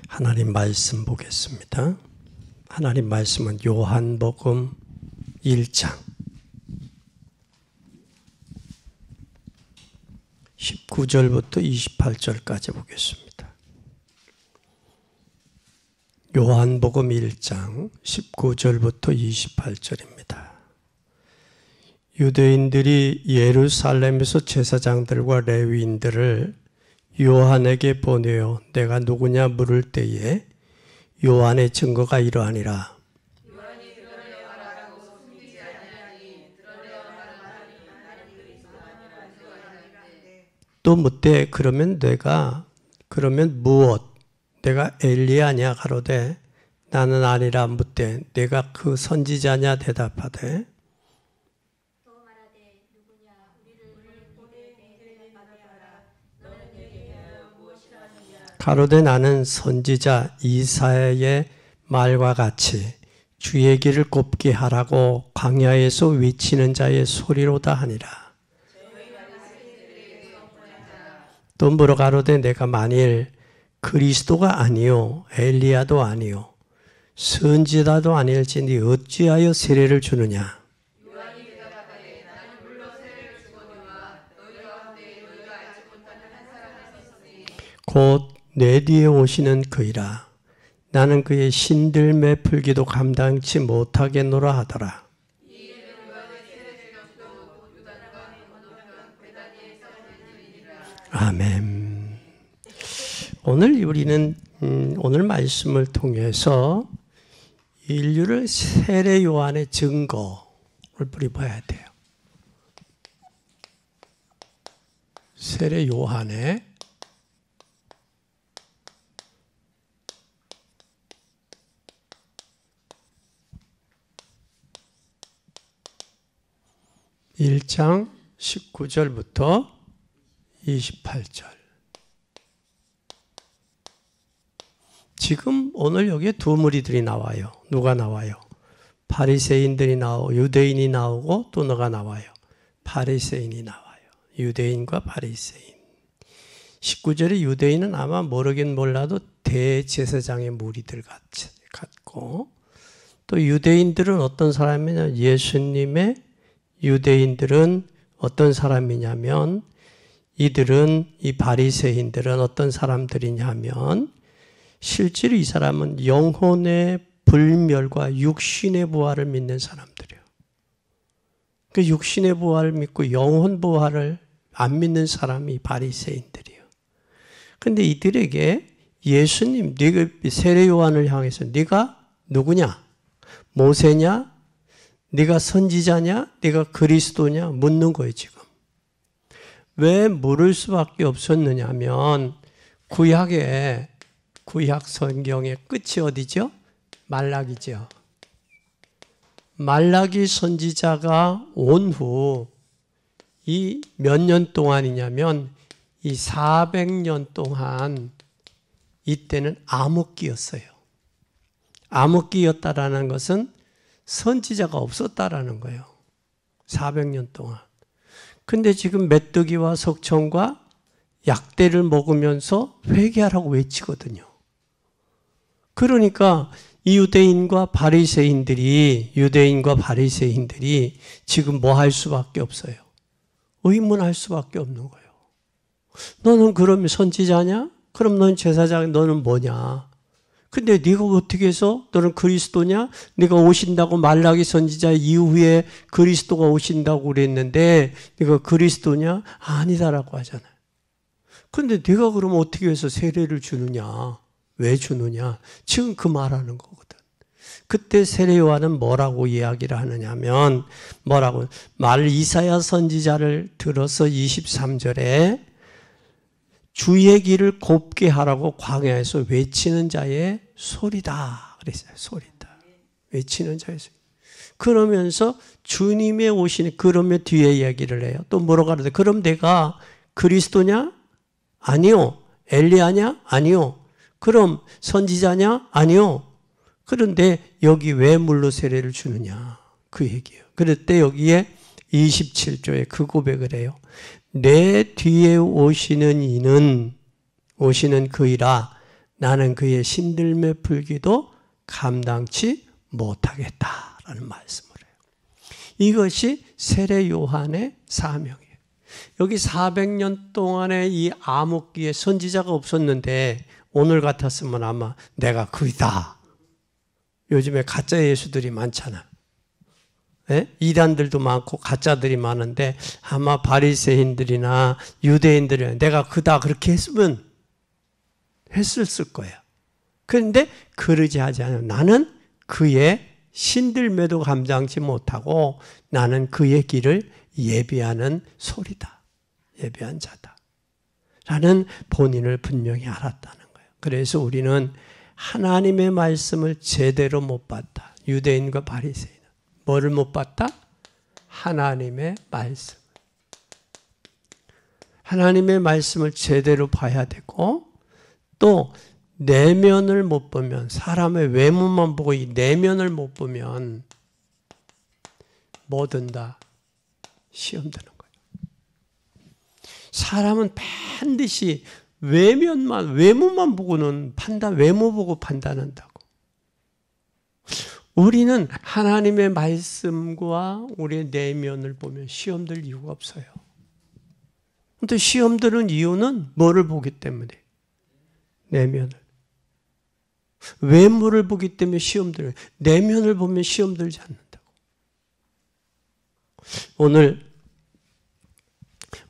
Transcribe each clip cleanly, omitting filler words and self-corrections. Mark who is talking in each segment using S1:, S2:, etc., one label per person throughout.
S1: 하나님 말씀 보겠습니다. 하나님 말씀은 요한복음 1장 19절부터 28절까지 보겠습니다. 요한복음 1장 19절부터 28절입니다. 유대인들이 예루살렘에서 제사장들과 레위인들을 요한에게 보내어 내가 누구냐 물을 때에 요한의 증거가 이러하니라. 요한이 드러내어 말하고 숨기지 아니하니 드러내어 말하니 나는 그리스도 아니라. 또 묻되 그러면 무엇? 내가 엘리야냐 가로되 나는 아니라. 묻되 내가 그 선지자냐 대답하되 가로되 나는 선지자 이사야의 말과 같이 주의 길을 곱게 하라고 광야에서 외치는 자의 소리로다 하니라. 또 물어 가로되 내가 만일 그리스도가 아니요 엘리야도 아니요 선지자도 아닐지니 어찌하여 세례를 주느냐. 곧 내 뒤에 오시는 그이라. 나는 그의 신들매 풀기도 감당치 못하겠노라 하더라. 아멘. 오늘 우리는 오늘 말씀을 통해서 인류를 세례 요한의 증거를 뿌려봐야 돼요. 세례 요한의 (1장) 19절부터 28절. 지금 오늘 여기에 두 무리들이 나와요. 누가 나와요? 바리새인들이 나오고 유대인이 나오고 또 누가 나와요? 바리새인이 나와요. 유대인과 바리새인. 19절에 유대인은 아마 모르긴 몰라도 대제사장의 무리들 같고, 또 유대인들은 어떤 사람이냐? 예수님의 유대인들은 어떤 사람이냐면 이 바리새인들은 어떤 사람들이냐면 실제로 이 사람은 영혼의 불멸과 육신의 부활을 믿는 사람들이에요. 그 육신의 부활을 믿고 영혼 부활을 안 믿는 사람이 바리새인들이에요. 그런데 이들에게 예수님, 네가 세례 요한을 향해서 네가 누구냐? 모세냐? 네가 선지자냐? 네가 그리스도냐? 묻는 거예요, 지금. 왜 물을 수밖에 없었느냐 하면 구약 성경의 끝이 어디죠? 말라기죠. 말라기 선지자가 온 후 이 몇 년 동안이냐면 이 400년 동안 이때는 암흑기였어요. 암흑기였다라는 것은 선지자가 없었다라는 거예요. 400년 동안. 근데 지금 메뚜기와 석청과 약대를 먹으면서 회개하라고 외치거든요. 그러니까 유대인과 바리새인들이 지금 뭐 할 수밖에 없어요? 의문할 수밖에 없는 거예요. 너는 그러면 선지자냐? 그럼 너는 제사장, 너는 뭐냐? 근데 네가 어떻게 해서 너는 그리스도냐? 네가 오신다고 말라기 선지자 이후에 그리스도가 오신다고 그랬는데 네가 그리스도냐? 아니다라고 하잖아요. 근데 네가 그러면 어떻게 해서 세례를 주느냐? 왜 주느냐? 지금 그 말하는 거거든. 그때 세례 요한은 뭐라고 이야기를 하느냐면 이사야 선지자를 들어서 23절에 주의 길을 곱게 하라고 광야에서 외치는 자의 소리다 그랬어요. 소리다. 외치는 자의 소리. 그러면서 주님의 오시는, 그러면 뒤에 이야기를 해요. 또 뭐라고 하는데, 그럼 내가 그리스도냐? 아니요. 엘리야냐? 아니요. 그럼 선지자냐? 아니요. 그런데 여기 왜 물로 세례를 주느냐? 그 얘기예요. 그럴 때 여기에 27조에 그 고백을 해요. 내 뒤에 오시는 그이라 나는 그의 신들매 풀기도 감당치 못하겠다라는 말씀을 해요. 이것이 세례 요한의 사명이에요. 여기 400년 동안의 이 암흑기에 선지자가 없었는데 오늘 같았으면 아마 내가 그이다. 요즘에 가짜 예수들이 많잖아. 예? 이단들도 많고 가짜들이 많은데 아마 바리새인들이나 유대인들이 내가 그다 그렇게 했으면 했을 거야. 그런데 그러지 하지 않아요. 나는 그의 신들매도 감당치 못하고 나는 그의 길을 예비하는 소리다. 예비한 자다. 라는 본인을 분명히 알았다는 거예요. 그래서 우리는 하나님의 말씀을 제대로 못 봤다. 유대인과 바리새인은. 뭐를 못 봤다? 하나님의 말씀. 하나님의 말씀을 제대로 봐야 되고 또 내면을 못 보면 사람의 외모만 보고 이 내면을 못 보면 뭐든 다 시험 드는 거예요. 사람은 반드시 외모만 보고는 외모 보고 판단한다고. 우리는 하나님의 말씀과 우리의 내면을 보면 시험 들 이유가 없어요. 또 시험 드는 이유는 뭐를 보기 때문에? 내면을. 외모를 보기 때문에 시험 들어요. 내면을 보면 시험 들지 않는다고. 오늘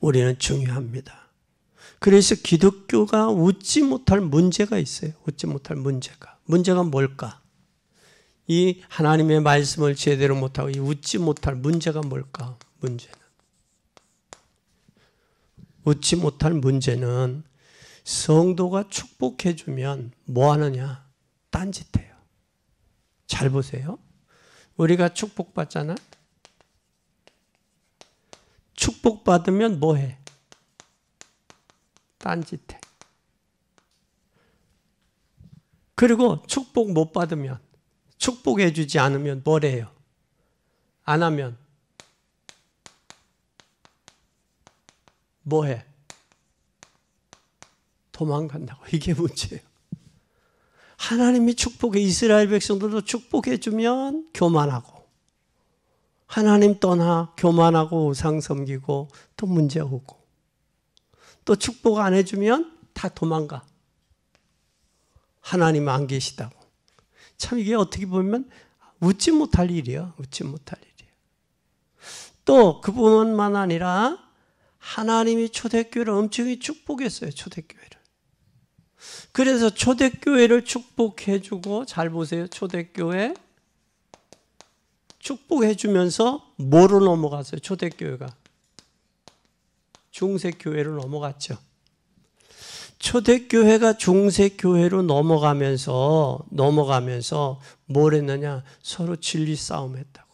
S1: 우리는 중요합니다. 그래서 기독교가 웃지 못할 문제가 있어요. 웃지 못할 문제가. 문제가 뭘까? 이 하나님의 말씀을 제대로 못하고 이 웃지 못할 문제가 뭘까? 웃지 못할 문제는 성도가 축복해주면 뭐 하느냐? 딴짓해요. 잘 보세요. 우리가 축복받잖아? 축복받으면 뭐 해? 딴짓해. 그리고 축복 못 받으면, 축복해주지 않으면 뭘 해요? 안 하면 뭐 해? 도망간다고. 이게 문제예요. 하나님이 축복해, 이스라엘 백성들도 축복해주면 교만하고, 하나님 떠나 교만하고 우상 섬기고 또 문제 오고, 또 축복 안 해주면 다 도망가. 하나님 안 계시다고. 참 이게 어떻게 보면 웃지 못할 일이야. 웃지 못할 일이야. 또 그뿐만 아니라 하나님이 초대교회를 엄청히 축복했어요. 초대교회를. 그래서 초대교회를 축복해주고, 잘 보세요. 초대교회 축복해주면서 뭐로 넘어갔어요? 초대교회가 중세교회로 넘어갔죠. 초대교회가 중세교회로 넘어가면서 뭘 했느냐? 서로 진리 싸움 했다고.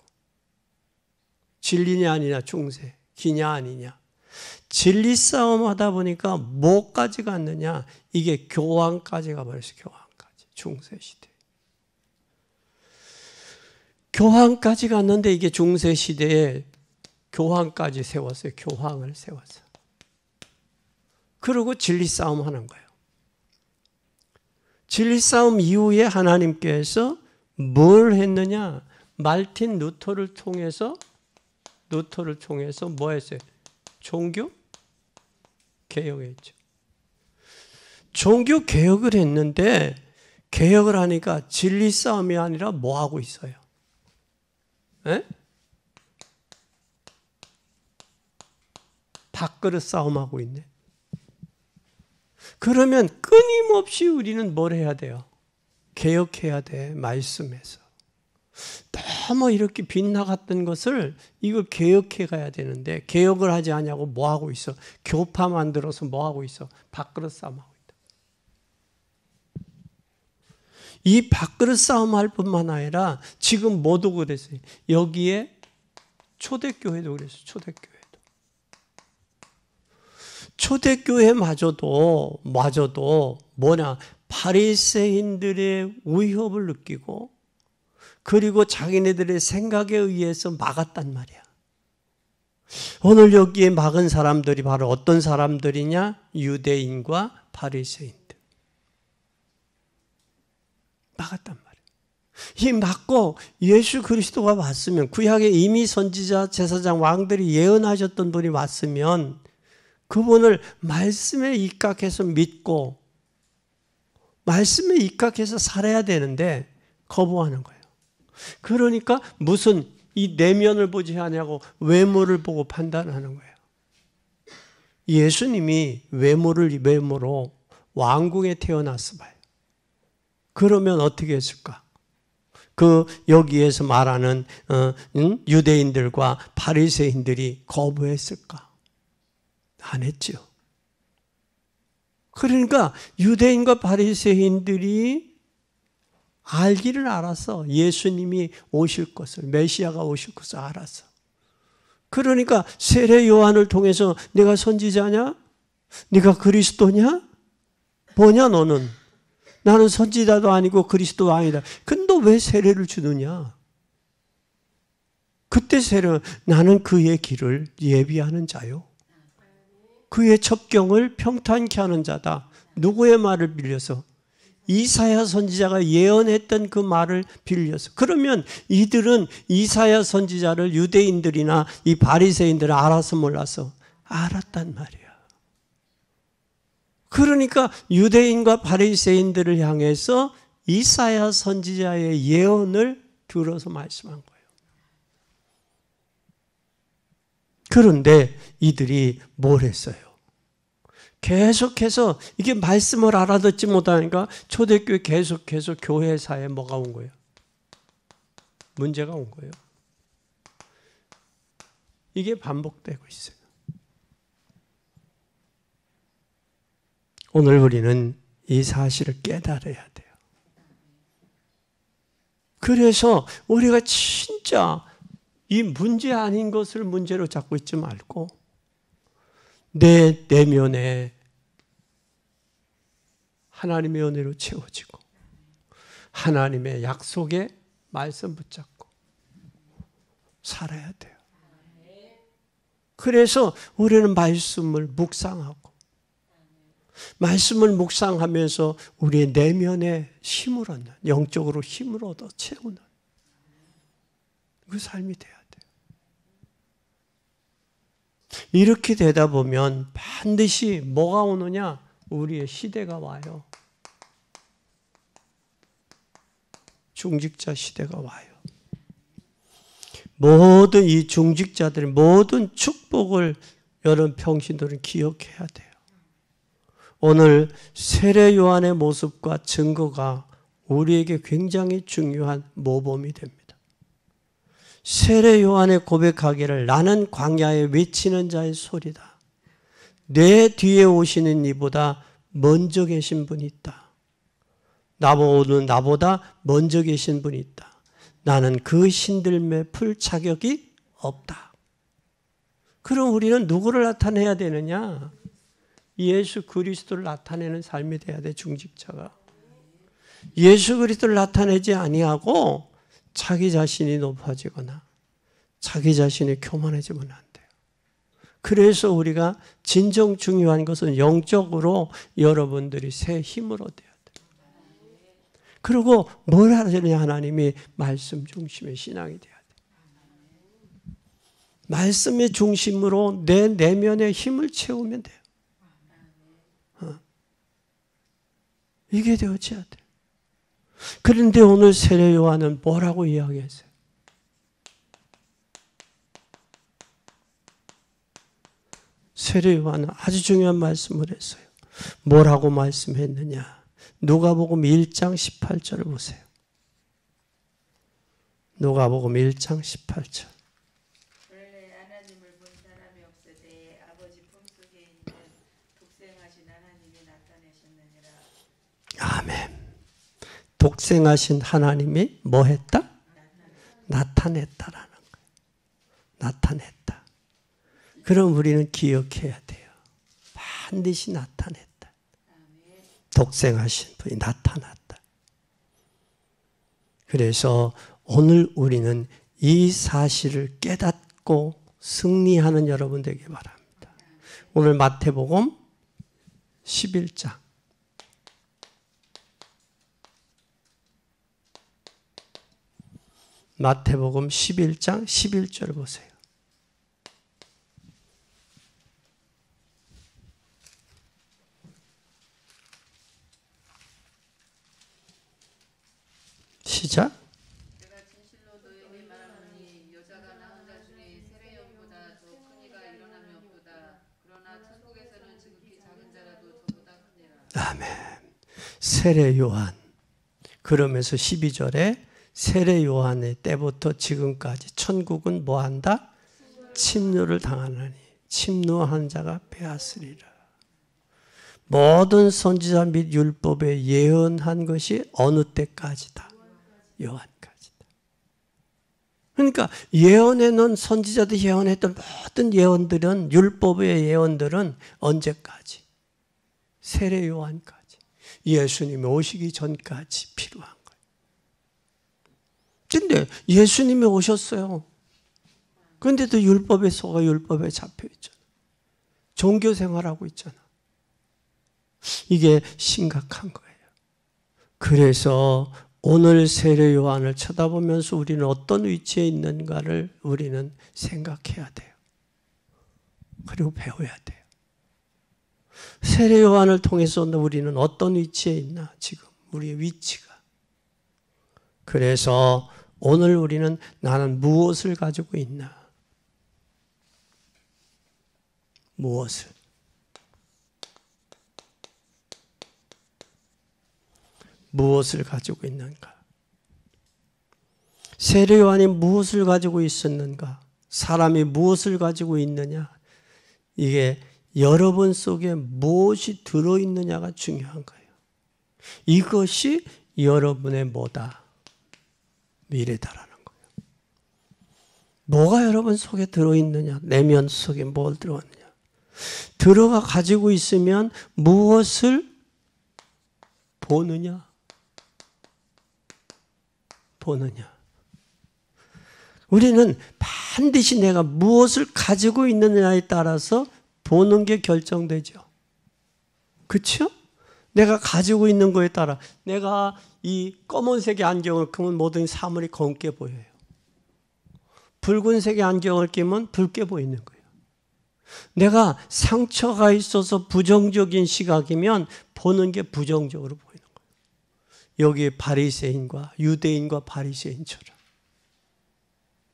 S1: 진리냐 아니냐? 중세. 기냐 아니냐? 진리 싸움 하다 보니까 뭐까지 갔느냐? 이게 교황까지 가버렸어요. 교황까지. 중세시대. 교황까지 갔는데 이게 중세시대에 교황까지 세웠어요. 교황을 세웠어요. 그리고 진리 싸움 하는 거예요. 진리 싸움 이후에 하나님께서 뭘 했느냐? 말틴 루터를 통해서 뭐 했어요? 종교 개혁했죠. 종교 개혁을 했는데 개혁을 하니까 진리 싸움이 아니라 뭐 하고 있어요? 에? 밥그릇 싸움하고 있네. 그러면 끊임없이 우리는 뭘 해야 돼요? 개혁해야 돼. 말씀에서. 너무 이렇게 빗나갔던 것을 이걸 개혁해 가야 되는데 개혁을 하지 않냐고 뭐 하고 있어? 교파 만들어서 뭐 하고 있어? 밥그릇 싸움하고 있다. 이 밥그릇 싸움할 뿐만 아니라 지금 뭐도 그랬어요. 여기에 초대교회도 그랬어요. 초대교회마저도 뭐냐? 바리새인들의 위협을 느끼고 그리고 자기네들의 생각에 의해서 막았단 말이야. 오늘 여기에 막은 사람들이 바로 어떤 사람들이냐? 유대인과 바리새인들. 막았단 말이에요. 이 막고 예수 그리스도가 왔으면, 구약에 이미 선지자, 제사장, 왕들이 예언하셨던 분이 왔으면 그분을 말씀에 입각해서 믿고 말씀에 입각해서 살아야 되는데 거부하는 거예요. 그러니까 무슨 이 내면을 보지 않냐고 외모를 보고 판단하는 거예요. 예수님이 외모로 왕궁에 태어났어 봐요. 그러면 어떻게 했을까? 여기에서 말하는 유대인들과 바리새인들이 거부했을까? 안 했죠. 그러니까 유대인과 바리새인들이 알기를 알았어. 예수님이 오실 것을, 메시아가 오실 것을 알았어. 그러니까 세례 요한을 통해서 내가 선지자냐? 네가 그리스도냐? 뭐냐 너는? 나는 선지자도 아니고 그리스도도 아니다. 근데 너 왜 세례를 주느냐? 그때 나는 그의 길을 예비하는 자요. 그의 첩경을 평탄케 하는 자다. 누구의 말을 빌려서? 이사야 선지자가 예언했던 그 말을 빌려서. 그러면 이들은 이사야 선지자를 유대인들이나 이 바리새인들을 알아서 몰라서? 알았단 말이야. 그러니까 유대인과 바리새인들을 향해서 이사야 선지자의 예언을 들어서 말씀한 거예요. 그런데 이들이 뭘 했어요? 계속해서 이게 말씀을 알아듣지 못하니까 초대교회 계속해서 교회사에 뭐가 온 거예요? 문제가 온 거예요. 이게 반복되고 있어요. 오늘 우리는 이 사실을 깨달아야 돼요. 그래서 우리가 진짜 이 문제 아닌 것을 문제로 잡고 있지 말고 내 내면에 하나님의 은혜로 채워지고 하나님의 약속에 말씀 붙잡고 살아야 돼요. 그래서 우리는 말씀을 묵상하고 말씀을 묵상하면서 우리의 내면에 힘을 얻는, 영적으로 힘을 얻어 채우는 그 삶이 돼야 돼요. 이렇게 되다 보면 반드시 뭐가 오느냐? 우리의 시대가 와요. 중직자 시대가 와요. 모든 이 중직자들의 모든 축복을 여러분 평신도는 기억해야 돼요. 오늘 세례 요한의 모습과 증거가 우리에게 굉장히 중요한 모범이 됩니다. 세례 요한의 고백하기를 나는 광야에 외치는 자의 소리다. 내 뒤에 오시는 이보다 먼저 계신 분이 있다. 나보다 먼저 계신 분이 있다. 나는 그 신들매 풀 자격이 없다. 그럼 우리는 누구를 나타내야 되느냐? 예수 그리스도를 나타내는 삶이 돼야 돼, 중직자가. 예수 그리스도를 나타내지 아니하고 자기 자신이 높아지거나 자기 자신이 교만해지면 안 돼요. 그래서 우리가 진정 중요한 것은 영적으로 여러분들이 새 힘을 얻어야 돼요. 그리고 뭘 하느냐? 하나님이 말씀 중심의 신앙이 돼야 돼요. 말씀의 중심으로 내 내면의 힘을 채우면 돼요. 이게 되어져야 돼요. 그런데 오늘 세례 요한은 뭐라고 이야기했어요? 세례 요한은 아주 중요한 말씀을 했어요. 뭐라고 말씀했느냐? 누가복음 1장 18절을 보세요. 누가복음 1장 18절.
S2: 원래 하나님을 본 사람이 없으되 아버지 품속에 있는 독생하신 하나님이 나타내셨느니라.
S1: 아멘. 독생하신 하나님이 뭐 했다? 나타냈다라는 거예요. 나타냈다. 그럼 우리는 기억해야 돼요. 반드시 나타냈다. 독생하신 분이 나타났다. 그래서 오늘 우리는 이 사실을 깨닫고 승리하는 여러분 되길 바랍니다. 오늘 마태복음 11장 마태복음 11장 11절 보세요. 시작.
S2: 내가 진실로 너에게 말하노니 여자가 낳은 자 중에 세례요한보다 더 큰 이가 일어남이 없도다. 그러나 천국에서는 지극히 작은 자라도 저보다 크니라.
S1: 아멘. 세례 요한. 그러면서 12절에 세례 요한의 때부터 지금까지 천국은 뭐한다? 침노를 당하느니 침노한 자가 빼앗으리라. 모든 선지자 및 율법에 예언한 것이 어느 때까지다? 요한까지다. 그러니까 예언해 놓은 선지자들이 예언했던 모든 예언들은, 율법의 예언들은 언제까지? 세례 요한까지, 예수님이 오시기 전까지 필요한 거예요. 근데 예수님이 오셨어요. 그런데도 율법에 속아 율법에 잡혀 있잖아. 종교 생활하고 있잖아. 이게 심각한 거예요. 그래서 오늘 세례 요한을 쳐다보면서 우리는 어떤 위치에 있는가를 우리는 생각해야 돼요. 그리고 배워야 돼요. 세례 요한을 통해서 우리는 어떤 위치에 있나, 지금 우리의 위치가. 그래서 오늘 우리는 나는 무엇을 가지고 있나? 무엇을? 무엇을 가지고 있는가? 세례 요한이 무엇을 가지고 있었는가? 사람이 무엇을 가지고 있느냐? 이게 여러분 속에 무엇이 들어있느냐가 중요한 거예요. 이것이 여러분의 뭐다? 미래다라는 거예요. 뭐가 여러분 속에 들어있느냐? 내면 속에 뭘 들어있느냐? 들어가 가지고 있으면 무엇을 보느냐? 보느냐? 우리는 반드시 내가 무엇을 가지고 있느냐에 따라서 보는 게 결정되죠. 그렇죠? 내가 가지고 있는 거에 따라, 내가 이 검은색의 안경을 끼면 모든 사물이 검게 보여요. 붉은색의 안경을 끼면 붉게 보이는 거예요. 내가 상처가 있어서 부정적인 시각이면 보는 게 부정적으로 보이는 거예요. 여기 바리새인과 유대인과 바리새인처럼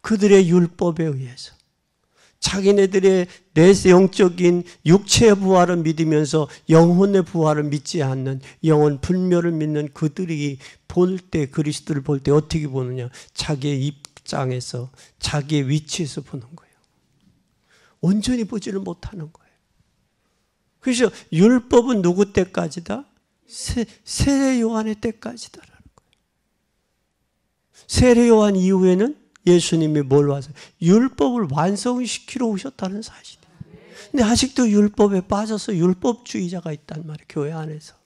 S1: 그들의 율법에 의해서 자기네들의 내영적인 육체의 부활을 믿으면서 영혼의 부활을 믿지 않는, 영혼 불멸을 믿는 그들이 볼 때, 그리스도를 볼 때 어떻게 보느냐? 자기의 입장에서, 자기의 위치에서 보는 거예요. 온전히 보지를 못하는 거예요. 그래서 율법은 누구 때까지다? 세례 요한의 때까지다라는 거예요. 세례 요한 이후에는 예수님이 뭘 와서 율법을 완성시키러 오셨다는 사실이에요. 근데 아직도 율법에 빠져서 율법주의자가 있단 말이에요. 교회 안에서.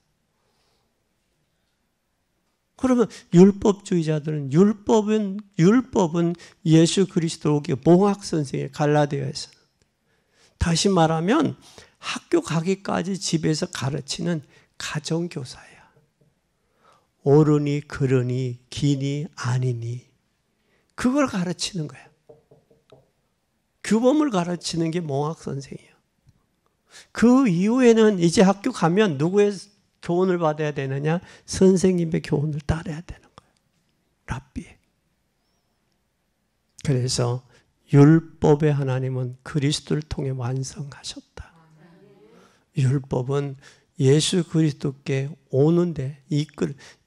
S1: 그러면 율법주의자들은 율법은 예수 그리스도 오기에 몽학 선생의 갈라디아에서, 다시 말하면 학교 가기까지 집에서 가르치는 가정교사야. 옳으니 그르니 기니 아니니 그걸 가르치는 거야. 규범을 가르치는 게 몽학 선생이에요. 그 이후에는 이제 학교 가면 누구의 교훈을 받아야 되느냐? 선생님의 교훈을 따라야 되는 거예요. 랍비의. 그래서 율법의 하나님은 그리스도를 통해 완성하셨다. 율법은 예수 그리스도께 오는데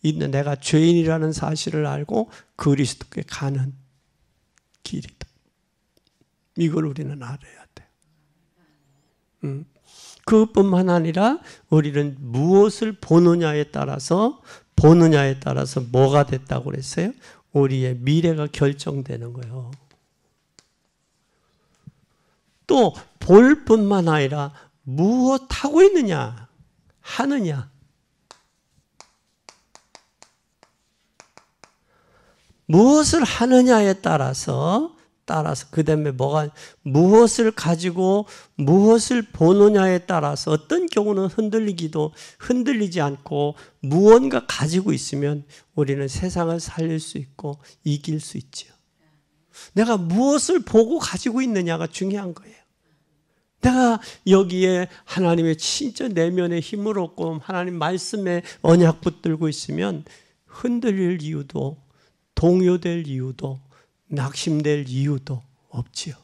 S1: 있는 내가 죄인이라는 사실을 알고 그리스도께 가는 길이다. 이걸 우리는 알아야 돼요. 그것뿐만 아니라 우리는 무엇을 보느냐에 따라서 뭐가 됐다고 그랬어요? 우리의 미래가 결정되는 거예요. 또 볼 뿐만 아니라 무엇 하고 있느냐, 하느냐. 무엇을 하느냐에 따라서 그 다음에 무엇을 가지고 무엇을 보느냐에 따라서 어떤 경우는 흔들리지 않고 무언가 가지고 있으면 우리는 세상을 살릴 수 있고 이길 수 있죠. 내가 무엇을 보고 가지고 있느냐가 중요한 거예요. 내가 여기에 하나님의 진짜 내면의 힘을 얻고 하나님 말씀에 언약 붙들고 있으면 흔들릴 이유도 동요될 이유도 낙심될 이유도 없지요.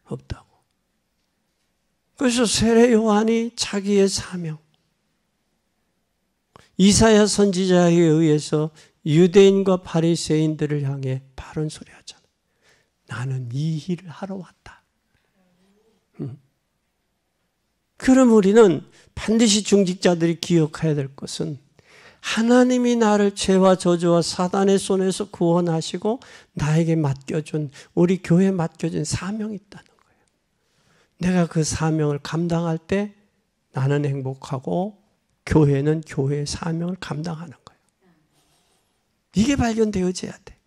S1: 없다고. 그래서 세례 요한이 자기의 사명, 이사야 선지자에 의해서 유대인과 바리새인들을 향해 바른 소리 하잖아. 나는 이 일을 하러 왔다. 그럼 우리는 반드시 중직자들이 기억해야 될 것은 하나님이 나를 죄와 저주와 사단의 손에서 구원하시고 나에게 맡겨준, 우리 교회에 맡겨준 사명이 있다는 거예요. 내가 그 사명을 감당할 때 나는 행복하고 교회는 교회의 사명을 감당하는 거예요. 이게 발견되어져야 돼.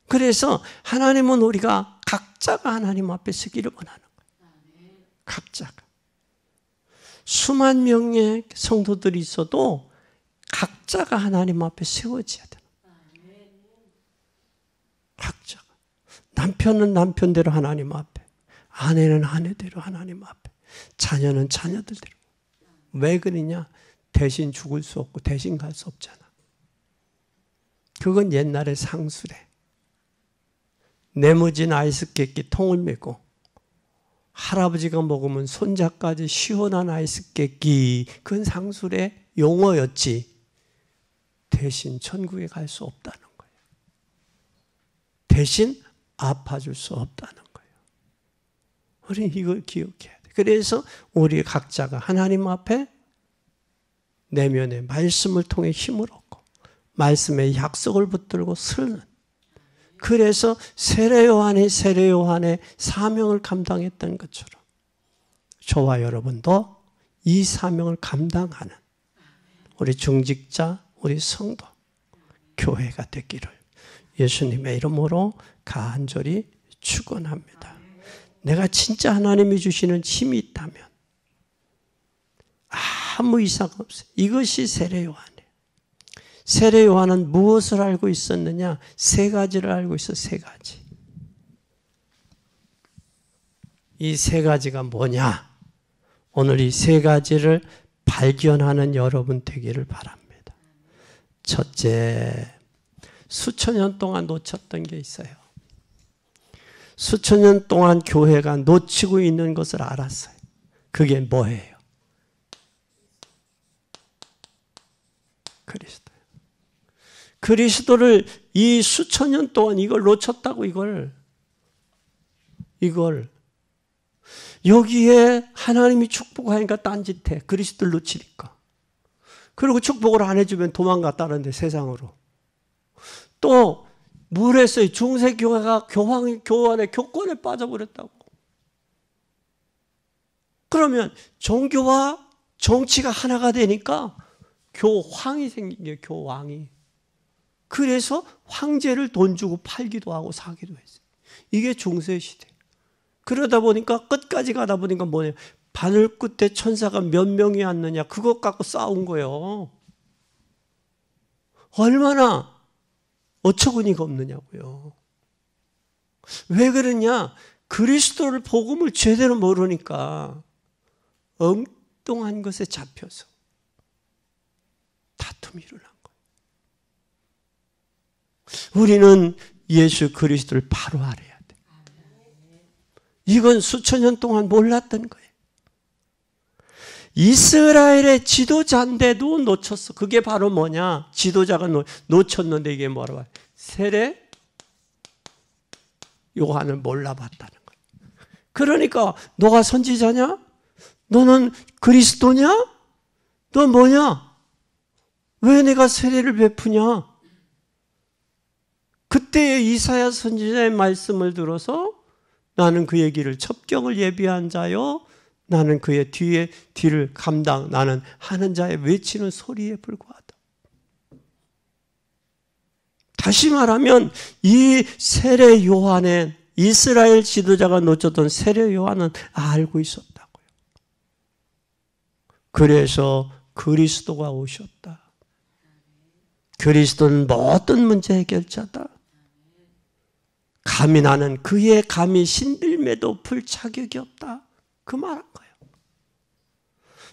S1: 그래서 하나님은 우리가 각자가 하나님 앞에 서기를 원하는 거예요. 각자가. 수만 명의 성도들이 있어도 각자가 하나님 앞에 세워져야 돼. 각자가. 남편은 남편대로 하나님 앞에, 아내는 아내대로 하나님 앞에, 자녀는 자녀들대로. 왜 그러냐? 대신 죽을 수 없고 대신 갈 수 없잖아. 그건 옛날의 상술에 내무진 아이스케이크 통을 메고 할아버지가 먹으면 손자까지 시원한 아이스케이크, 그건 상술의 용어였지. 대신 천국에 갈 수 없다는 거예요. 대신 아파줄 수 없다는 거예요. 우리는 이걸 기억해야 돼. 그래서 우리 각자가 하나님 앞에 내면의 말씀을 통해 힘을 얻고 말씀의 약속을 붙들고 서는, 그래서 세례 요한의 사명을 감당했던 것처럼 저와 여러분도 이 사명을 감당하는 우리 중직자, 우리 성도, 교회가 되기를 예수님의 이름으로 간절히 축원합니다. 내가 진짜 하나님이 주시는 힘이 있다면 아무 이상 없어요. 이것이 세례 요한이에요. 세례 요한은 무엇을 알고 있었느냐? 세 가지를 알고 있어. 세 가지. 이 세 가지가 뭐냐? 오늘 이 세 가지를 발견하는 여러분 되기를 바랍니다. 첫째, 수천 년 동안 놓쳤던 게 있어요. 수천 년 동안 교회가 놓치고 있는 것을 알았어요. 그게 뭐예요? 그리스도예요. 그리스도를 이 수천 년 동안 이걸 놓쳤다고, 이걸 여기에 하나님이 축복하니까 딴짓해. 그리스도를 놓치니까. 그리고 축복을 안 해주면 도망갔다는데 세상으로. 또 물에서의 중세교회가 교환의 교권에 빠져버렸다고. 그러면 종교와 정치가 하나가 되니까 교황이 생긴 거예요. 교황이. 그래서 황제를 돈 주고 팔기도 하고 사기도 했어요. 이게 중세시대. 그러다 보니까 끝까지 가다 보니까 뭐냐, 바늘 끝에 천사가 몇 명이 왔느냐, 그것 갖고 싸운 거예요. 얼마나 어처구니가 없느냐고요. 왜 그러냐? 그리스도를 복음을 제대로 모르니까 엉뚱한 것에 잡혀서 다툼이 일어난 거예요. 우리는 예수 그리스도를 바로 알아야 돼. 이건 수천 년 동안 몰랐던 거예요. 이스라엘의 지도자인데도 놓쳤어. 그게 바로 뭐냐? 지도자가 놓쳤는데 이게 뭐라고 해요? 세례 요한을 몰라봤다는 거예요. 그러니까 너가 선지자냐? 너는 그리스도냐? 너 뭐냐? 왜 내가 세례를 베푸냐? 그때 이사야 선지자의 말씀을 들어서 나는 그의 길을 첩경을 예비한 자요, 나는 그의 뒤를 나는 하는 자의 외치는 소리에 불과하다. 다시 말하면 이 세례 요한의 이스라엘 지도자가 놓쳤던 세례 요한은 알고 있었다고요. 그래서 그리스도가 오셨다. 그리스도는 모든 문제 해결자다. 감히 나는 그의 감히 신들매도 풀 자격이 없다. 그 말한 거예요.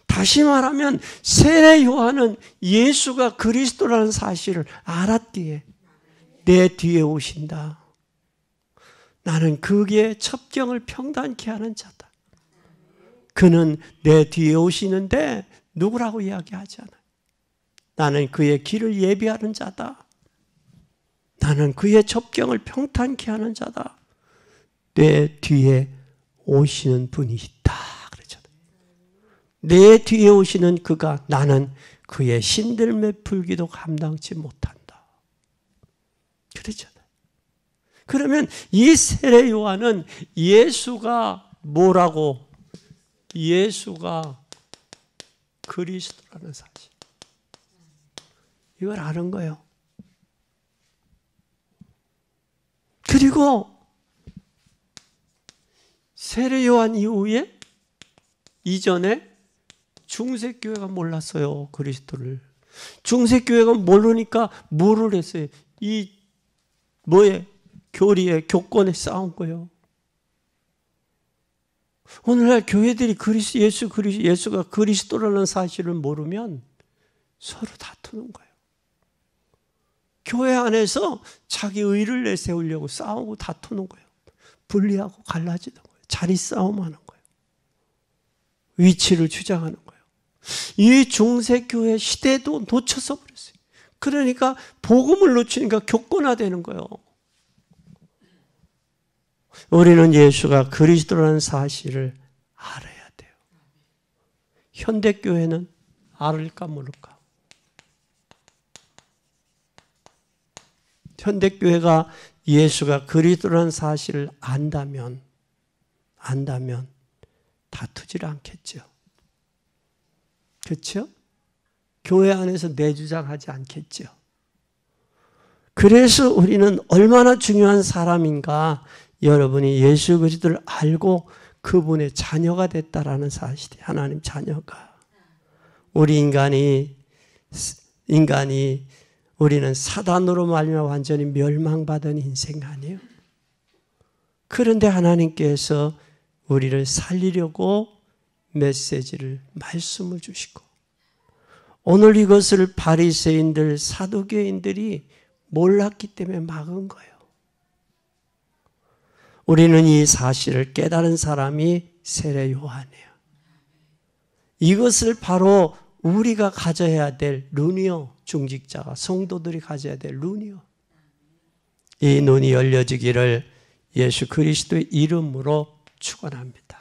S1: 다시 말하면 세례 요한은 예수가 그리스도라는 사실을 알았기에 내 뒤에 오신다. 나는 그의 첩경을 평단케 하는 자다. 그는 내 뒤에 오시는데 누구라고 이야기하지 않아요. 나는 그의 길을 예비하는 자다. 나는 그의 첩경을 평탄케 하는 자다. 내 뒤에 오시는 분이 있다. 그러잖아요. 내 뒤에 오시는 그가 나는 그의 신들매 풀기도 감당치 못한다. 그러잖아요. 그러면 이 세례 요한은 예수가 뭐라고? 예수가 그리스도라는 사실. 이걸 아는 거예요. 그리고 세례 요한 이후에 이전에 중세교회가 몰랐어요. 그리스도를. 중세교회가 모르니까 뭐를 했어요? 이 뭐에 교리에 교권에 싸운 거예요. 오늘날 교회들이 예수가 그리스도라는 사실을 모르면 서로 다투는 거예요. 교회 안에서 자기 의를 내세우려고 싸우고 다투는 거예요. 분리하고 갈라지는 거예요. 자리 싸움하는 거예요. 위치를 주장하는 거예요. 이 중세교회 시대도 놓쳐서 버렸어요. 그러니까 복음을 놓치니까 교권화되는 거예요. 우리는 예수가 그리스도라는 사실을 알아야 돼요. 현대교회는 알을까 모를까? 현대교회가 예수가 그리스도라는 사실을 안다면 다투질 않겠죠. 그렇죠? 교회 안에서 내주장하지 않겠죠. 그래서 우리는 얼마나 중요한 사람인가, 여러분이 예수 그리스도를 알고 그분의 자녀가 됐다라는 사실이, 하나님 자녀가. 우리 인간이 우리는 사단으로 말미암아 완전히 멸망받은 인생 아니에요? 그런데 하나님께서 우리를 살리려고 메시지를, 말씀을 주시고, 오늘 이것을 바리새인들, 사두개인들이 몰랐기 때문에 막은 거예요. 우리는 이 사실을 깨달은 사람이 세례 요한이에요. 이것을 바로 우리가 가져야 될 눈이요, 중직자가, 성도들이 가져야 될 눈이요. 이 눈이 열려지기를 예수 그리스도의 이름으로 축원합니다.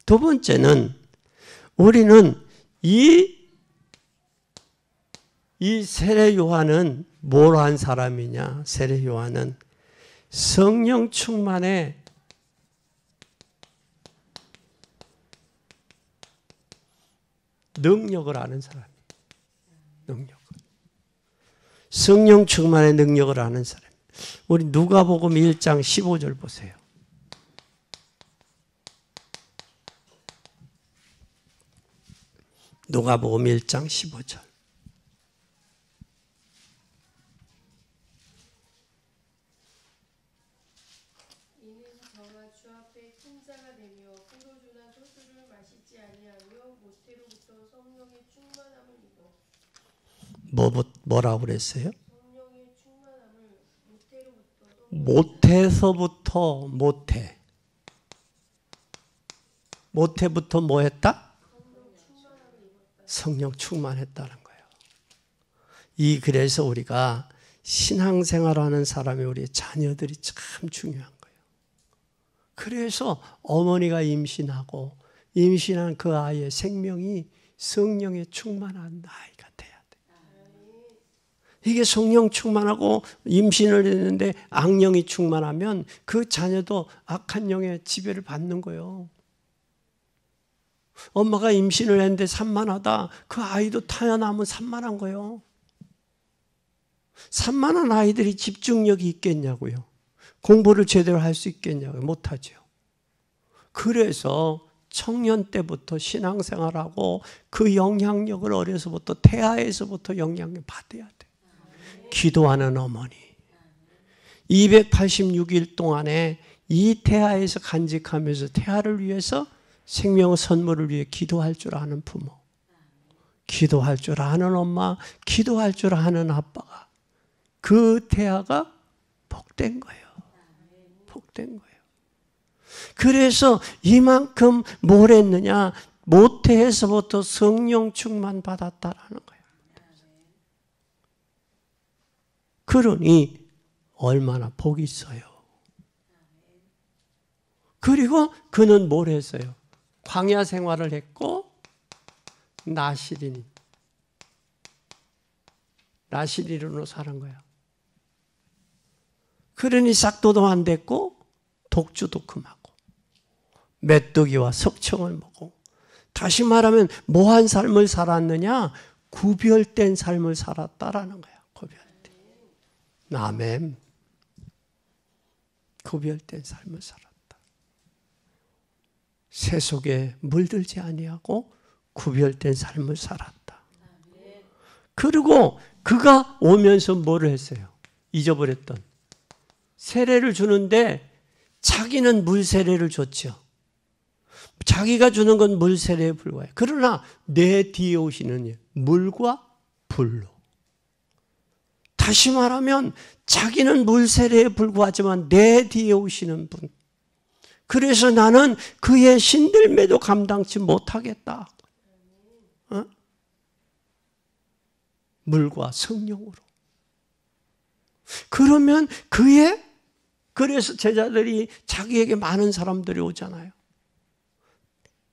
S1: 두 번째는 우리는 이 세례 요한은 뭘 한 사람이냐? 세례 요한은 성령 충만의 능력을 아는 사람이에요. 능력을. 성령 충만의 능력을 아는 사람. 우리 누가복음 1장 15절 보세요. 누가복음 1장 15절.
S3: 이는 저가 주 앞에 큰 자가 되며 포도주나 소주를 마시지 아니하며 모태로부터 성령의 충만함을 입어.
S1: 뭐라고 그랬어요?
S3: 성령의 충만함을
S1: 모태서부터 모태부터 뭐 했다? 성령 충만했다는 거예요. 그래서 우리가 신앙생활하는 사람이, 우리 자녀들이 참 중요한 거예요. 그래서 어머니가 임신하고 임신한 그 아이의 생명이 성령에 충만한 아이가 돼야 돼요. 이게 성령 충만하고 임신을 했는데 악령이 충만하면 그 자녀도 악한 영의 지배를 받는 거예요. 엄마가 임신을 했는데 산만하다. 그 아이도 태어나면 산만한 거예요. 산만한 아이들이 집중력이 있겠냐고요. 공부를 제대로 할 수 있겠냐고요. 못하죠. 그래서 청년 때부터 신앙생활하고 그 영향력을 어려서부터, 태아에서부터 영향력 받아야 돼요. 기도하는 어머니, 286일 동안에 이 태아에서 간직하면서 태아를 위해서 생명 선물을 위해 기도할 줄 아는 부모, 기도할 줄 아는 엄마, 기도할 줄 아는 아빠가 그 태아가 복된 거예요. 복된 거예요. 그래서 이만큼 뭘 했느냐? 모태에서부터 성령 충만 받았다라는 거예요. 그러니 얼마나 복이 있어요. 그리고 그는 뭘 했어요? 광야 생활을 했고 나시린으로 사는 거야. 그러니 싹도도 안 됐고 독주도 금하고 메뚜기와 석청을 먹고, 다시 말하면 뭐한 삶을 살았느냐? 구별된 삶을 살았다라는 거야. 구별된. 아멘. 구별된 삶을 살았다. 세속에 물들지 아니하고 구별된 삶을 살았다. 그리고 그가 오면서 뭐를 했어요? 잊어버렸던 세례를 주는데 자기는 물 세례를 줬죠. 자기가 주는 건 물 세례에 불과해요. 그러나 내 뒤에 오시는 물과 불로. 다시 말하면 자기는 물 세례에 불과하지만 내 뒤에 오시는 분. 그래서 나는 그의 신들매도 감당치 못하겠다. 물과 성령으로. 그러면 그래서 제자들이 자기에게 많은 사람들이 오잖아요.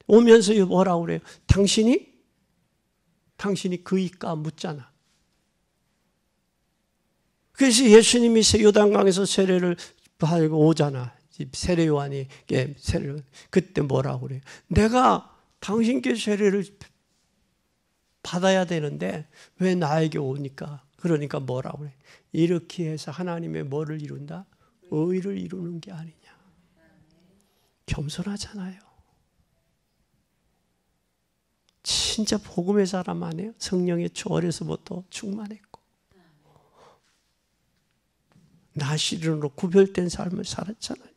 S1: 오면서 뭐라고 그래요? 당신이 그이까 묻잖아. 그래서 예수님이 요단강에서 세례를 하고 오잖아. 세례 요한이 세례를, 그때 뭐라고 그래요? 내가 당신께 세례를 받아야 되는데 왜 나에게 오니까? 그러니까 뭐라고 그래? 이렇게 해서 하나님의 뭐를 이룬다? 의를 이루는 게 아니냐. 겸손하잖아요. 진짜 복음의 사람 아니에요? 성령의 어려서부터 충만했고 나시린으로 구별된 삶을 살았잖아요.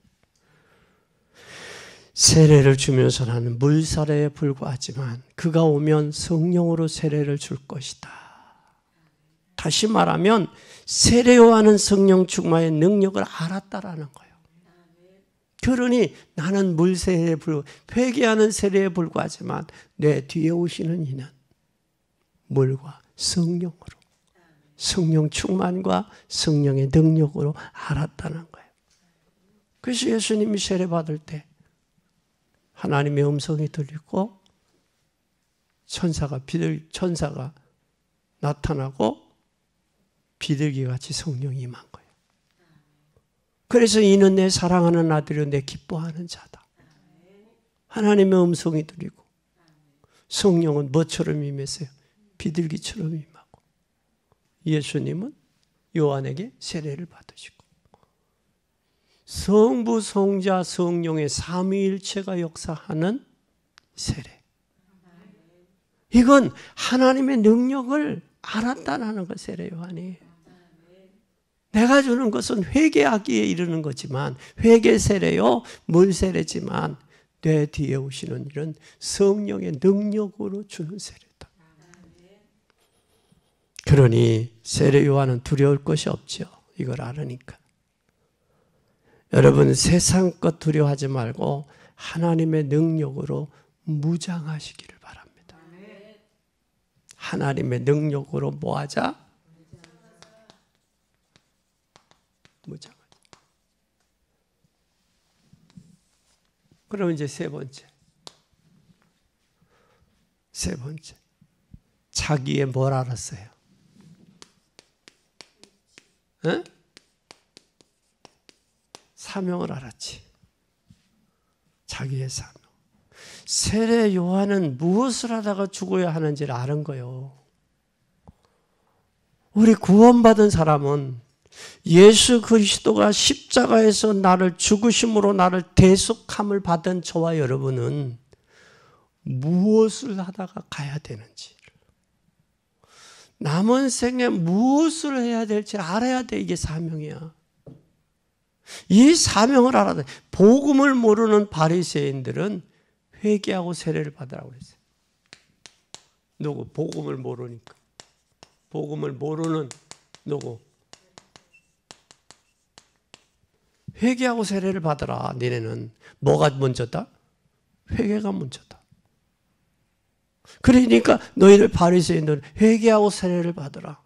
S1: 세례를 주면서 나는 물세례에 불과하지만 그가 오면 성령으로 세례를 줄 것이다. 다시 말하면 세례요한은 성령 충만의 능력을 알았다라는 거예요. 그러니 나는 물세례에 회개하는 세례에 불과하지만 내 뒤에 오시는 이는 물과 성령으로, 성령 충만과 성령의 능력으로 알았다는 거예요. 그래서 예수님이 세례 받을 때 하나님의 음성이 들리고 천사가 나타나고 비둘기같이 성령이 임한 거예요. 그래서 이는 내 사랑하는 아들이요 내 기뻐하는 자다. 하나님의 음성이 들리고 성령은 뭐처럼 임했어요? 비둘기처럼 임하고 예수님은 요한에게 세례를 받으시고 성부, 성자, 성령의 삼위일체가 역사하는 세례. 이건 하나님의 능력을 알았다는 것, 세례 요한이. 내가 주는 것은 회개하기에 이르는 거지만 회개 세례요, 물 세례지만 내 뒤에 오시는 일은 성령의 능력으로 주는 세례다. 그러니 세례 요한은 두려울 것이 없죠. 이걸 알으니까. 여러분 세상 것 두려워하지 말고 하나님의 능력으로 무장하시기를 바랍니다. 하나님의 능력으로 뭐하자? 무장하자. 그럼 이제 세 번째. 자기의 뭘 알았어요? 응? 사명을 알았지. 자기의 사명. 세례 요한은 무엇을 하다가 죽어야 하는지를 아는 거예요. 우리 구원받은 사람은 예수 그리스도가 십자가에서 나를 죽으심으로 나를 대속함을 받은 저와 여러분은 무엇을 하다가 가야 되는지, 남은 생에 무엇을 해야 될지 알아야 돼. 이게 사명이야. 이 사명을 알아야 돼. 복음을 모르는 바리새인들은 회개하고 세례를 받으라고 그랬어요. 누구? 복음을 모르니까. 복음을 모르는 누구? 회개하고 세례를 받으라. 너네는 뭐가 먼저다? 회개가 먼저다. 그러니까 너희들 바리새인들은 회개하고 세례를 받으라.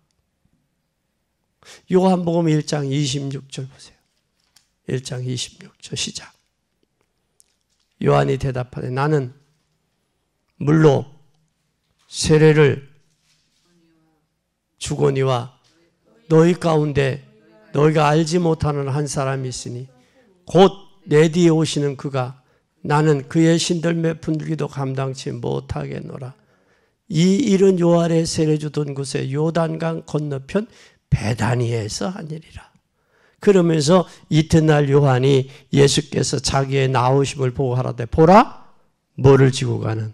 S1: 요한복음 1장 26절 보세요. 1장 26절 시작. 요한이 대답하되 나는 물로 세례를 주거니와 너희 가운데 너희가 알지 못하는 한 사람이 있으니 곧 내 뒤에 오시는 그가 나는 그의 신들매 분들기도 감당치 못하겠노라. 이 일은 요한의 세례 주던 곳에 요단강 건너편 베다니에서 하니리라. 그러면서 이튿날 요한이 예수께서 자기의 나오심을 보고 하라되 보라 뭐를 지고 가는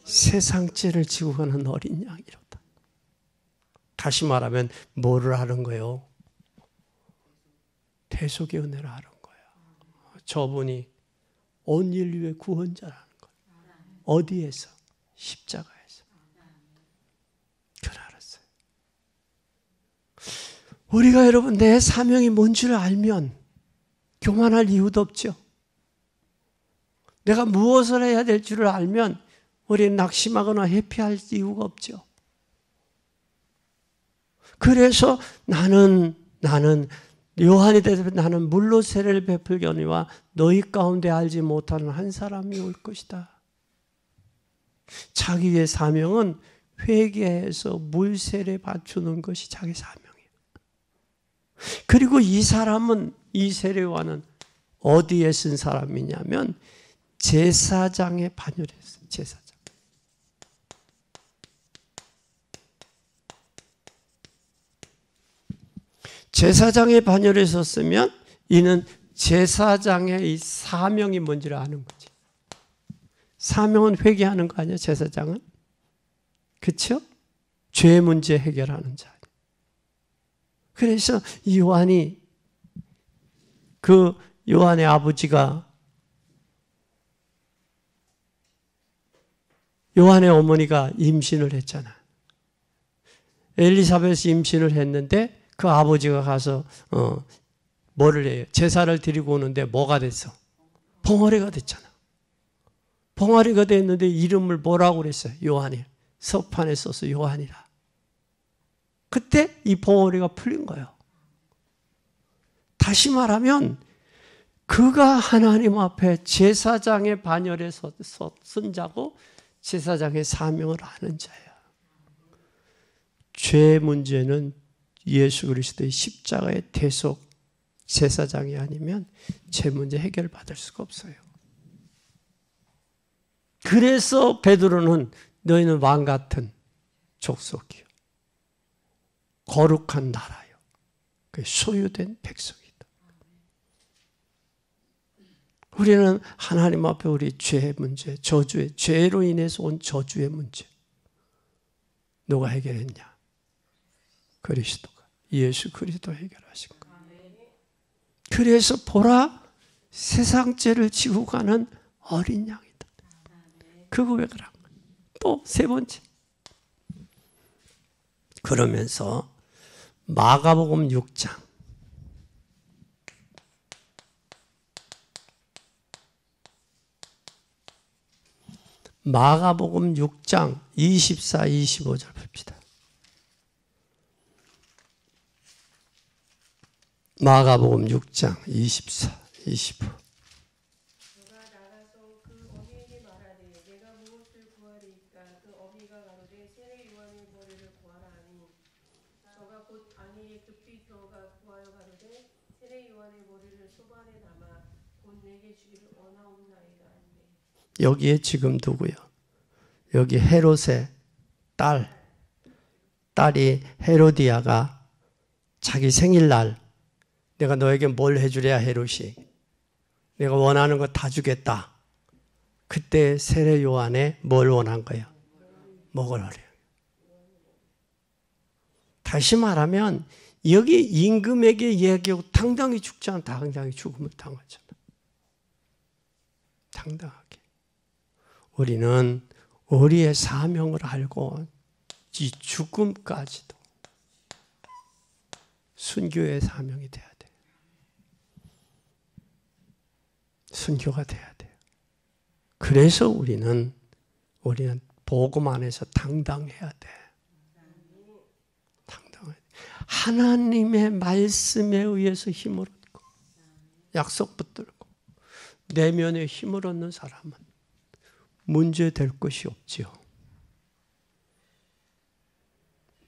S1: 세상죄를 지고 가는 어린 양이로다. 다시 말하면 뭐를 하는 거예요? 대속의 은혜를 하는 거예요. 저분이 온 인류의 구원자라는 거예요. 어디에서? 십자가에서. 그걸 알았어요. 우리가 여러분 내 사명이 뭔 줄 알면 교만할 이유도 없죠. 내가 무엇을 해야 될 줄을 알면 우리는 낙심하거나 회피할 이유가 없죠. 그래서 나는 요한이 대답해 나는 물로 세례를 베풀거니와 너희 가운데 알지 못하는 한 사람이 올 것이다. 자기의 사명은 회개해서 물 세례 받추는 것이 자기 사명이에요. 그리고 이 사람은 이 세례와는 어디에 쓴 사람이냐면 제사장의 반열에 쓴 제사장. 제사장의 반열에 섰으면 이는 제사장의 이 사명이 뭔지를 아는 거지. 사명은 회개하는 거 아니야, 제사장은? 그렇죠? 죄 문제 해결하는 자. 그래서 요한이 그 요한의 아버지가 요한의 어머니가 임신을 했잖아. 엘리사벳이 임신을 했는데 그 아버지가 가서 뭐를 해요? 제사를 드리고 오는데 뭐가 됐어? 봉어리가 됐잖아. 봉어리가 됐는데 이름을 뭐라고 그랬어요? 요한이. 서판에 써서 요한이라. 그때 이 봉어리가 풀린 거예요. 다시 말하면 그가 하나님 앞에 제사장의 반열에 선 자고 제사장의 사명을 아는 자야. 죄 문제는 예수 그리스도의 십자가의 대속 제사장이 아니면 죄 문제 해결받을 수가 없어요. 그래서 베드로는 너희는 왕 같은 족속이요 거룩한 나라요 그 소유된 백성이다. 우리는 하나님 앞에 우리 죄의 문제, 저주의 죄로 인해서 온 저주의 문제 누가 해결했냐? 그리스도가 예수 그리스도 해결하신 거예요. 그래서 보라 세상 죄를 지고 가는 어린 양이다. 그 고백을 한 거예요. 또 세 번째. 그러면서 마가복음 6장 마가복음 6장 24, 25절 봅시다. 마가복음 6장 24, 25.
S3: 너가 나가서 그 어미에게 말하되 내가 무엇을 구하리이까 그 어미가 가로되 세례 요한의 머리를 구하라 하니 저가 곧 안위에 급히 들어가 구하여 가로되 세례 요한의 머리를 소반에 담아 곧 내게 주기를 원하옵나이다 하니
S1: 여기에 지금 누구요? 여기 헤롯의 딸이 헤로디아가 자기 생일날 내가 너에게 뭘 해주랴 헤롯이 내가 원하는 거 다 주겠다. 그때 세례 요한에 뭘 원한 거야? 먹으라래. 다시 말하면 여기 임금에게 얘기하고 당당히 죽잖아. 당당히 죽음을 당하잖아. 당당하게. 우리는 우리의 사명을 알고 이 죽음까지도 순교의 사명이 돼야 돼. 순교가 돼야 돼. 그래서 우리는 복음 안에서 당당해야 돼. 당당해야 돼. 하나님의 말씀에 의해서 힘을 얻고 약속 붙들고 내면에 힘을 얻는 사람은 문제될 것이 없지요.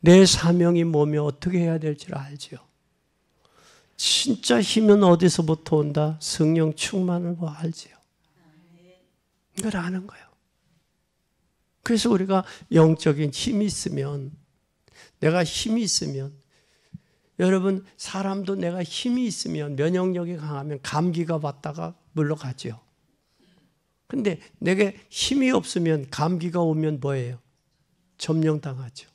S1: 내 사명이 뭐며 어떻게 해야 될지를 알지요. 진짜 힘은 어디서부터 온다? 성령 충만을 뭐 알지요. 이걸 아는 거예요. 그래서 우리가 영적인 힘이 있으면, 내가 힘이 있으면, 여러분 사람도 내가 힘이 있으면, 면역력이 강하면 감기가 왔다가 물러가죠. 근데 내게 힘이 없으면 감기가 오면 뭐예요? 점령당하죠.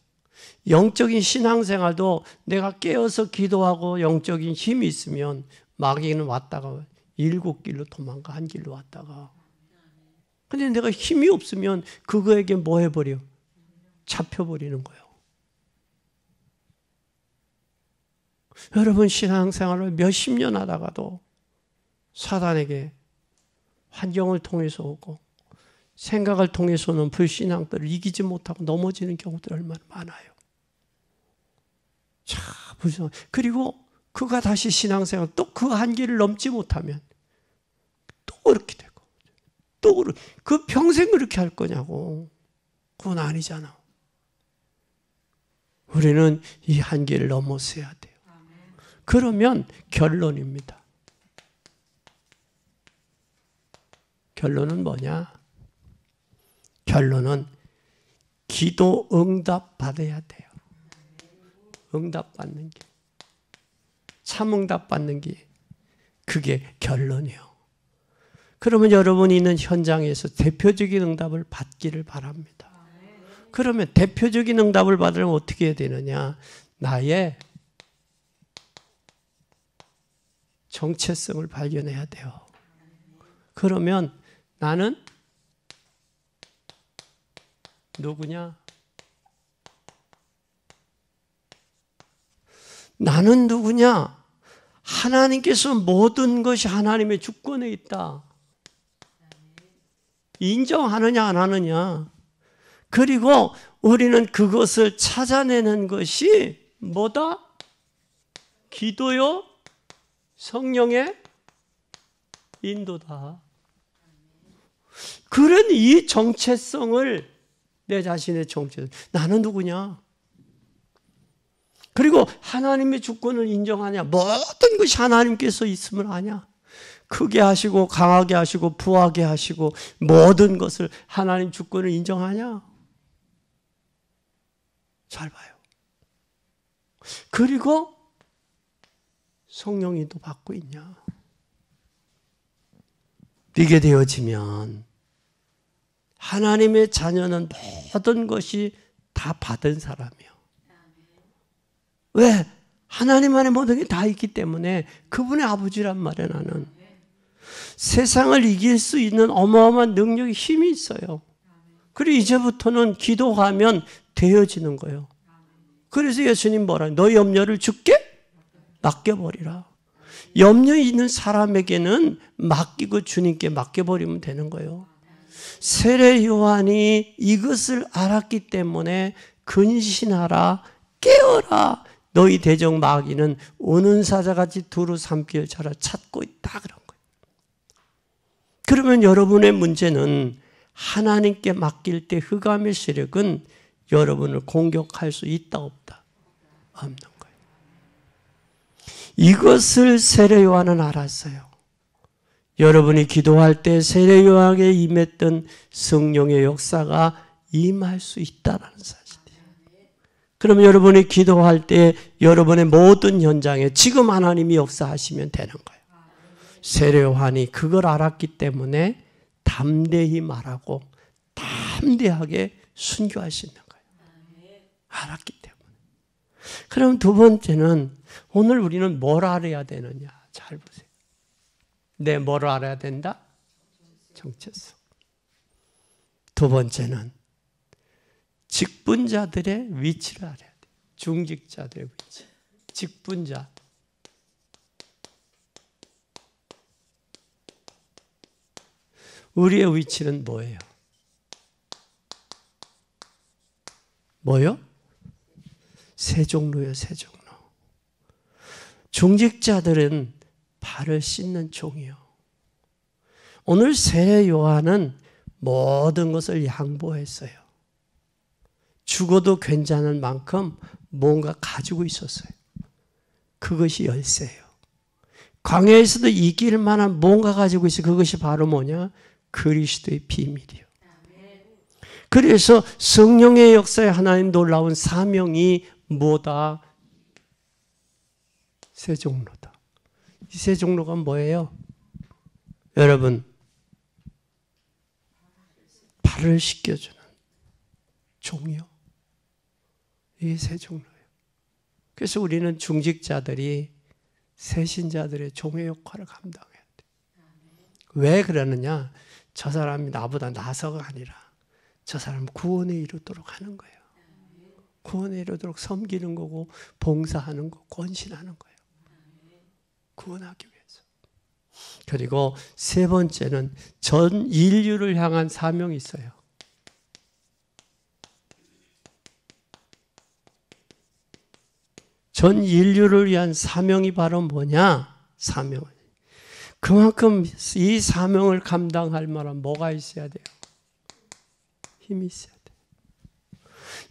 S1: 영적인 신앙생활도 내가 깨어서 기도하고 영적인 힘이 있으면 마귀는 왔다가 7길로 도망가, 한 길로 왔다가. 근데 내가 힘이 없으면 그거에게 뭐 해버려? 잡혀버리는 거예요. 여러분 신앙생활을 몇십 년 하다가도 사단에게 환경을 통해서 오고 생각을 통해서 오는 불신앙들을 이기지 못하고 넘어지는 경우들이 얼마나 많아요. 참 불쌍해. 그리고 그가 다시 신앙생활 또 그 한계를 넘지 못하면 또 그렇게 되고 또 그렇게, 그 평생 그렇게 할 거냐고. 그건 아니잖아. 우리는 이 한계를 넘어서야 돼요. 그러면 결론입니다. 결론은 뭐냐? 결론은 기도 응답 받아야 돼요. 응답 받는 게, 참 응답 받는 게 그게 결론이에요. 그러면 여러분이 있는 현장에서 대표적인 응답을 받기를 바랍니다. 그러면 대표적인 응답을 받으려면 어떻게 해야 되느냐? 나의 정체성을 발견해야 돼요. 그러면 나는 누구냐? 나는 누구냐? 하나님께서 모든 것이 하나님의 주권에 있다. 인정하느냐 안 하느냐? 그리고 우리는 그것을 찾아내는 것이 뭐다? 기도요? 성령의 인도다. 그런 이 정체성을, 내 자신의 정체성, 나는 누구냐? 그리고 하나님의 주권을 인정하냐? 모든 것이 하나님께서 있음을 아냐? 크게 하시고 강하게 하시고 부하게 하시고 모든 것을 하나님 주권을 인정하냐? 잘 봐요. 그리고 성령이도 받고 있냐? 이게 되어지면 하나님의 자녀는 모든 것이 다 받은 사람이에요. 왜? 하나님 안에 모든 게 다 있기 때문에 그분의 아버지란 말이에요. 나는 세상을 이길 수 있는 어마어마한 능력이 힘이 있어요. 그리고 이제부터는 기도하면 되어지는 거예요. 그래서 예수님 뭐라? 너 염려를 주께 맡겨버리라. 염려 있는 사람에게는 맡기고 주님께 맡겨버리면 되는 거예요. 세례 요한이 이것을 알았기 때문에 근신하라, 깨어라. 너희 대적 마귀는 우는 사자같이 두루 삼킬 자를 찾고 있다. 그런 거예요. 그러면 여러분의 문제는 하나님께 맡길 때 흑암의 세력은 여러분을 공격할 수 있다 없다? 없는 거예요. 이것을 세례 요한은 알았어요. 여러분이 기도할 때 세례 요한에게 임했던 성령의 역사가 임할 수 있다는 사실이에요. 그러면 여러분이 기도할 때 여러분의 모든 현장에 지금 하나님이 역사하시면 되는 거예요. 세례 요한이 그걸 알았기 때문에 담대히 말하고 담대하게 순교할 수 있는 거예요. 알았기 때문에. 그럼 두 번째는 오늘 우리는 뭘 알아야 되느냐? 잘 보세요. 내 뭘 알아야 된다? 정체성. 두 번째는 직분자들의 위치를 알아야 돼. 중직자들의 위치. 직분자. 우리의 위치는 뭐예요? 뭐요? 세 종로요, 세 종로. 중직자들은 발을 씻는 종이요. 오늘 세례 요한은 모든 것을 양보했어요. 죽어도 괜찮을 만큼 뭔가 가지고 있었어요. 그것이 열쇠예요. 광야에서도 이길 만한 뭔가 가지고 있어요. 그것이 바로 뭐냐? 그리스도의 비밀이요. 그래서 성령의 역사에 하나님 놀라운 사명이 뭐다? 세 종로다. 이 세 종로가 뭐예요? 여러분, 발을 씻겨주는 종이요. 이게 세 종로예요. 그래서 우리는 중직자들이 세신자들의 종의 역할을 감당해야 돼. 왜 그러느냐? 저 사람이 나보다 나서가 아니라 저 사람 구원에 이르도록 하는 거예요. 구원에 이르도록 섬기는 거고 봉사하는 거, 권신하는 거예요. 구원하기 위해서. 그리고 세 번째는 전 인류를 향한 사명이 있어요. 전 인류를 위한 사명이 바로 뭐냐? 사명은. 그만큼 이 사명을 감당할 만한 뭐가 있어야 돼요? 힘이 있어야 돼요.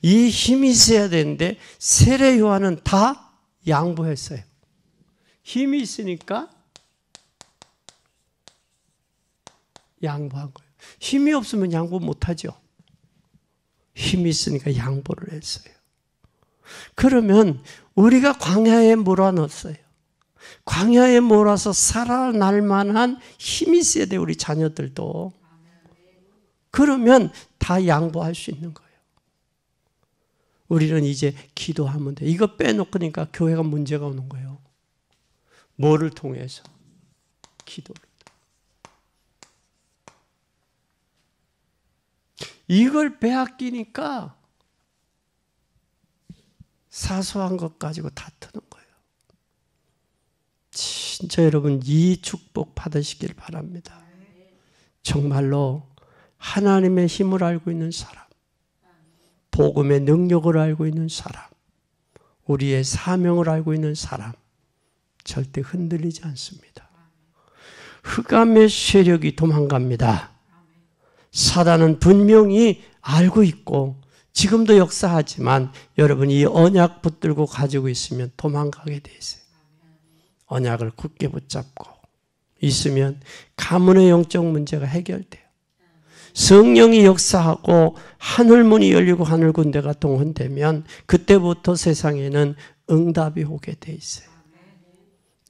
S1: 이 힘이 있어야 되는데 세례 요한은 다 양보했어요. 힘이 있으니까 양보한 거예요. 힘이 없으면 양보 못하죠. 힘이 있으니까 양보를 했어요. 그러면 우리가 광야에 몰아넣었어요. 광야에 몰아서 살아날 만한 힘이 있어야 돼요. 우리 자녀들도. 그러면 다 양보할 수 있는 거예요. 우리는 이제 기도하면 돼요. 이거 빼놓으니까 교회가 문제가 오는 거예요. 뭐를 통해서? 기도를. 이걸 빼앗기니까 사소한 것 가지고 다투는 거예요. 진짜 여러분 이 축복 받으시길 바랍니다. 정말로 하나님의 힘을 알고 있는 사람, 복음의 능력을 알고 있는 사람, 우리의 사명을 알고 있는 사람 절대 흔들리지 않습니다. 흑암의 세력이 도망갑니다. 사단은 분명히 알고 있고 지금도 역사하지만 여러분이 이 언약 붙들고 가지고 있으면 도망가게 돼 있어요. 언약을 굳게 붙잡고 있으면 가문의 영적 문제가 해결돼요. 성령이 역사하고 하늘문이 열리고 하늘 군대가 동원되면 그때부터 세상에는 응답이 오게 돼 있어요.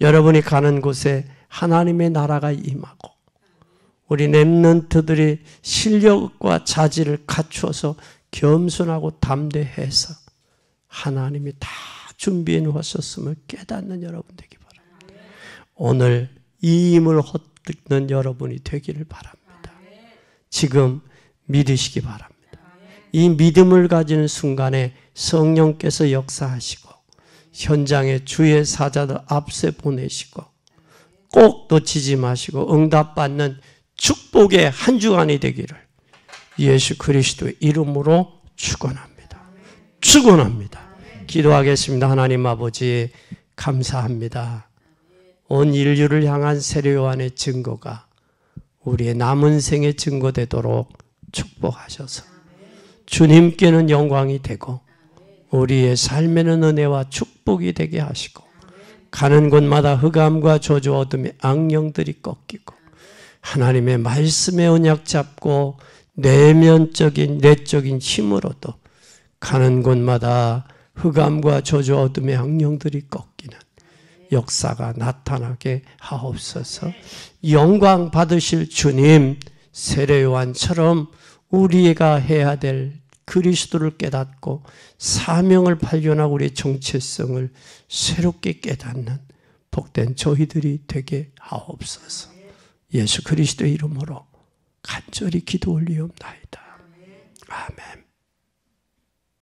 S1: 여러분이 가는 곳에 하나님의 나라가 임하고 우리 렘넌트들이 실력과 자질을 갖추어서 겸손하고 담대해서 하나님이 다 준비해 놓으셨음을 깨닫는 여러분 되기 바랍니다. 오늘 이 힘을 헛듣는 여러분이 되기를 바랍니다. 지금 믿으시기 바랍니다. 이 믿음을 가지는 순간에 성령께서 역사하시고 현장에 주의 사자들 앞세 보내시고 꼭 놓치지 마시고 응답받는 축복의 한 주간이 되기를 예수 그리스도의 이름으로 축원합니다. 축원합니다. 기도하겠습니다. 하나님 아버지 감사합니다. 온 인류를 향한 세례 요한의 증거가 우리의 남은 생의 증거되도록 축복하셔서 주님께는 영광이 되고 우리의 삶에는 은혜와 축복이 되게 하시고 가는 곳마다 흑암과 저주 어둠의 악령들이 꺾이고 하나님의 말씀의 언약 잡고 내적인 힘으로도 가는 곳마다 흑암과 저주 어둠의 악령들이 꺾이는 역사가 나타나게 하옵소서. 영광 받으실 주님, 세례 요한처럼 우리가 해야 될 그리스도를 깨닫고 사명을 발견하고 우리의 정체성을 새롭게 깨닫는 복된 저희들이 되게 하옵소서. 예수 그리스도의 이름으로 간절히 기도 올리옵나이다.